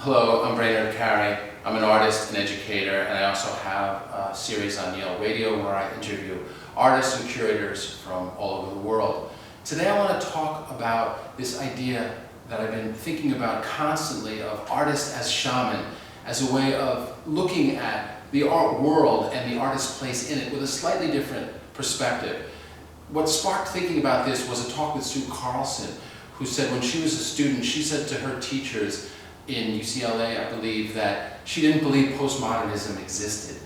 Hello, I'm Brainerd Carey. I'm an artist and educator, and I also have a series on Yale Radio where I interview artists and curators from all over the world. Today I want to talk about this idea that I've been thinking about constantly of artist as shaman, as a way of looking at the art world and the artist's place in it with a slightly different perspective. What sparked thinking about this was a talk with Sue Carlson, who said when she was a student, she said to her teachers in UCLA, I believe, that she didn't believe postmodernism existed,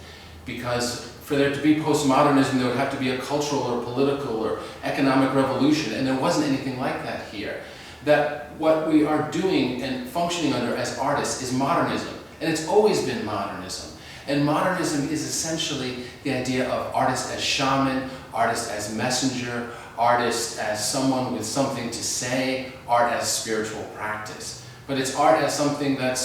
because for there to be postmodernism there would have to be a cultural or political or economic revolution, and there wasn't anything like that here. That what we are doing and functioning under as artists is modernism, and it's always been modernism. And modernism is essentially the idea of artist as shaman, artist as messenger, artist as someone with something to say, art as spiritual practice. But it's art as something that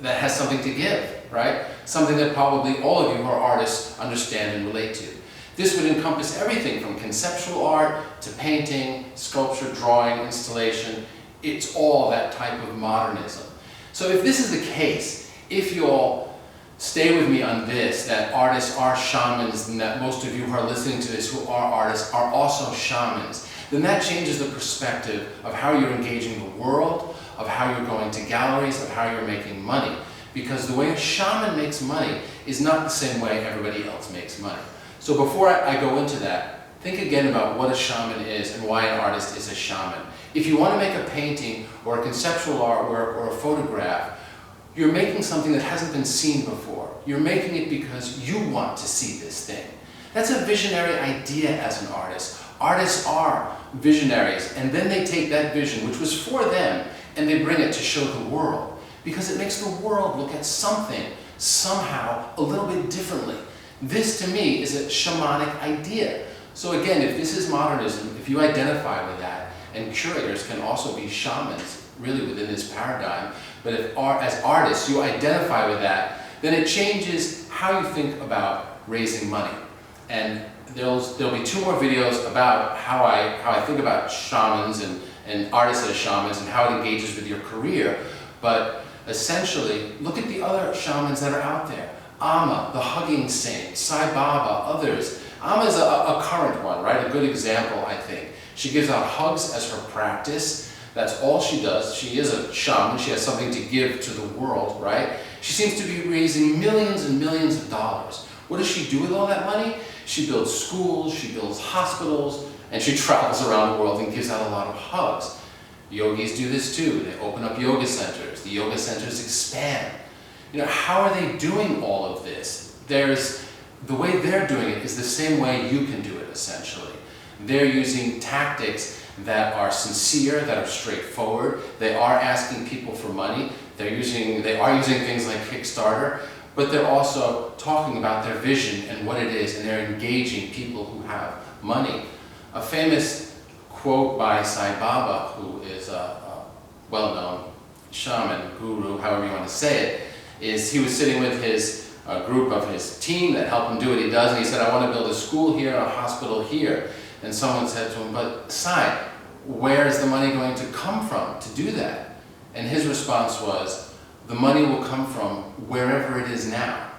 has something to give, right? Something that probably all of you who are artists understand and relate to. This would encompass everything from conceptual art to painting, sculpture, drawing, installation. It's all that type of modernism. So if this is the case, if you'll stay with me on this, that artists are shamans, and that most of you who are listening to this who are artists are also shamans, then that changes the perspective of how you're engaging the world, of how you're going to galleries, of how you're making money. Because the way a shaman makes money is not the same way everybody else makes money. So before I go into that, think again about what a shaman is and why an artist is a shaman. If you want to make a painting or a conceptual artwork or a photograph, you're making something that hasn't been seen before. You're making it because you want to see this thing. That's a visionary idea as an artist. Artists are visionaries, and then they take that vision, which was for them, and they bring it to show the world. Because it makes the world look at something, somehow, a little bit differently. This, to me, is a shamanic idea. So again, if this is modernism, if you identify with that, and curators can also be shamans, really within this paradigm, but if as artists you identify with that, then it changes how you think about raising money. And there'll be 2 more videos about how I think about shamans and artists as shamans and how it engages with your career. But essentially, look at the other shamans that are out there. Amma, the hugging saint, Sai Baba, others. Amma is a current one, right? A good example, I think. She gives out hugs as her practice. That's all she does. She is a shaman. She has something to give to the world, right? She seems to be raising millions and millions of dollars. What does she do with all that money? She builds schools, she builds hospitals, and she travels around the world and gives out a lot of hugs. Yogis do this too. They open up yoga centers. The yoga centers expand. You know, how are they doing all of this? The way they're doing it is the same way you can do it, essentially. They're using tactics that are sincere, that are straightforward. They are asking people for money. They are using things like Kickstarter, but they're also talking about their vision and what it is, and they're engaging people who have money. A famous quote by Sai Baba, who is a well-known shaman, guru, however you want to say it, is he was sitting with his group of his team that helped him do what he does, and he said, I want to build a school here and a hospital here. And someone said to him, but Sai, where is the money going to come from to do that? And his response was, the money will come from wherever it is now.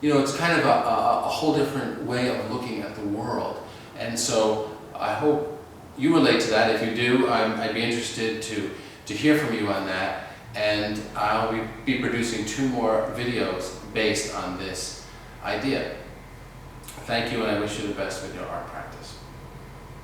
You know, it's kind of a whole different way of looking at the world. And so I hope you relate to that. If you do, I'd be interested to hear from you on that. And I'll be producing 2 more videos based on this idea. Thank you, and I wish you the best with your art practice.